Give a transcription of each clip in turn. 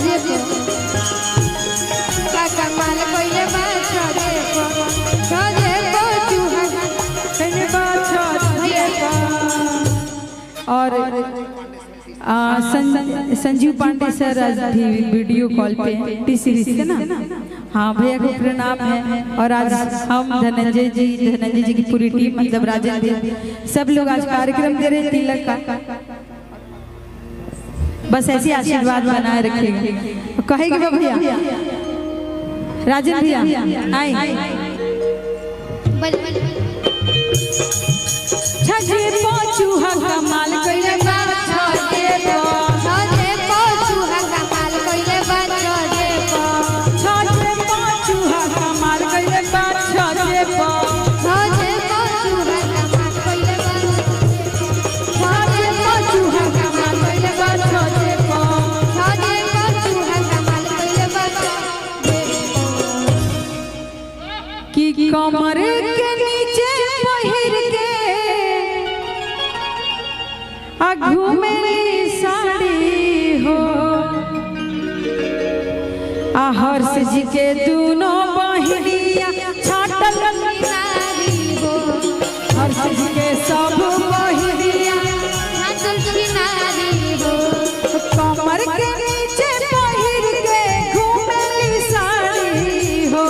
छजे को का कमाल कोइले बा छजे को चूहा कइले बा छजे को। और संजीव पांडे सर आज भी वीडियो कॉल पे टी सीरीज के ना, हाँ भैया को प्रणाम है। और आज हम धनंजय जी की पूरी टीम मतलब राजन भी सब लोग आज कार्यक्रम दे रहे तिलक का। बस ऐसी आशीर्वाद बनाए रखेंगे कहेगी भैया राजन भैया आए। छजे चूहा कमाल कइले बा छजे को चूहा कमाल कोइले बा छजे को चूहा कमाल कइले बा छजे को चूहा कमाल कोइले बा चूहा कमाल कइले बा छजे को। चूहा कमाल कोइले बा कि कमर के नीचे पहिर के आ घूमेली साड़ी हो आ हर्ष जी के दोनों बहिनिया छाटल नारी हो हर्ष जी के सब बहिनिया छाटल नारी हो कमर के नीचे पहिर के घूमेली साड़ी हो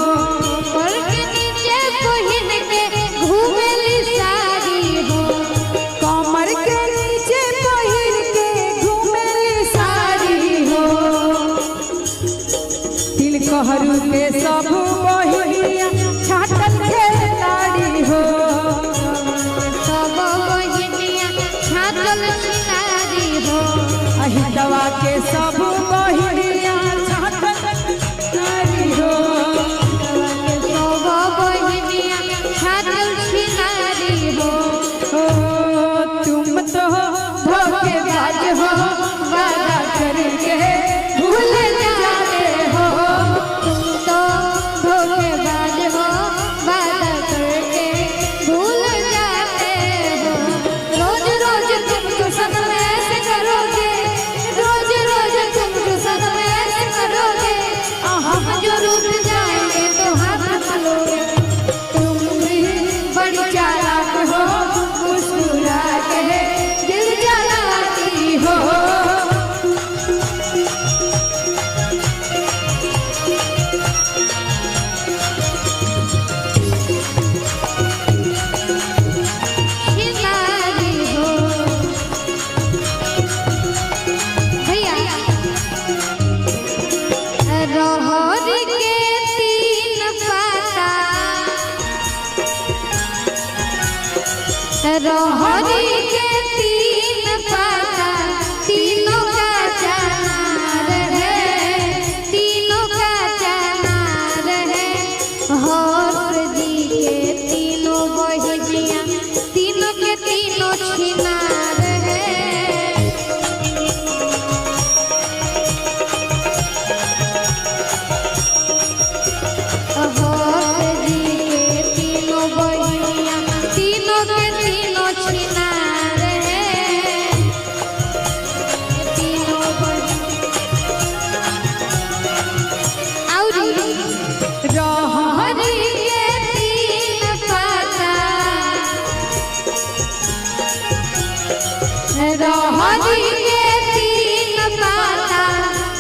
और के नीचे पहिन के घूमेली साड़ी हो कमर के नीचे पहिर के घूमेली साड़ी हो तिलकहरू के सब बहिनिया छाटल खेलाड़ी हो सब बहिनिया छाटल नारी हो अहितवा के सब बहिनिया छाटल खेलाड़ी हो सब बहिनिया छाटल नारी हो ओ तुम तो धोखेबाज हो वादा करके भूल जाते हो तुम तो धोखेबाज हो वादा करके भूल जाते हो रोज रोज तुमको सनम ऐसे करोगे रोज रोज तुमको सनम ऐसे करोगे हम जो रूठ जाएंगे तो हाथ मलोगे तुम भी बड़ी चालाक हो मुस्कुरा के दिल जलाती हो नारी हो भैया रहर के तीन पाता रहर के तीन पाता तीनों का चनार है तीनों का चनार है हर्ष जी के तीनों बहिनिया तीनों के तीनों छिनार है हर्ष जी के तीनों बहिनिया तीनों के तीनों छिनार है तीनों औरी रहर हरी के तीन पाता रहरी के तीन पाता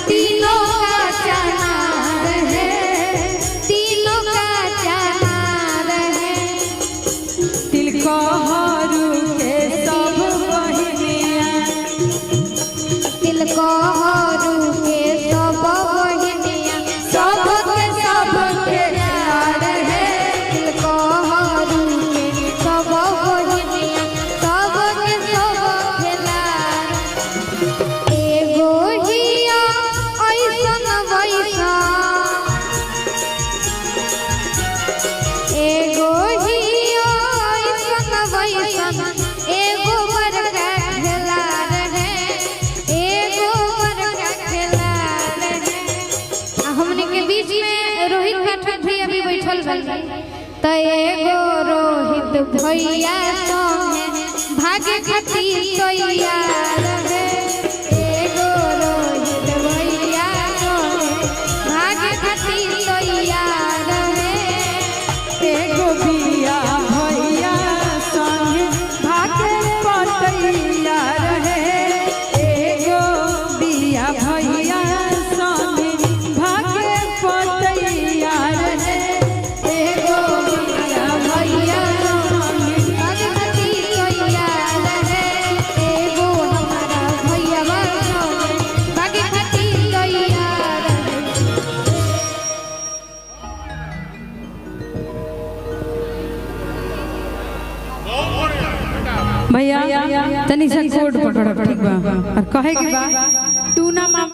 तीनों का चनार है तीनों का चनार है तिलकहरू के सब बहिनिया तिलकहरू के सब बहिनिया सब के सब के लाड है तिलकहरू के सब बहिनिया सब के सब के लाड एगो हिया ऐसन वैसा एगो हिया ऐसन वैसन एगो बड़का खेलाड़ है एगो बड़का खेलाड़ है हमने के बीच में रोहित पाठक भी अभी बैठल बा तो एगो रोहित भैया संगे भागे खातिर तैयार है एगो रोहित भैया तनी सा कोड पकड़ो ठीक बा और कहे के बा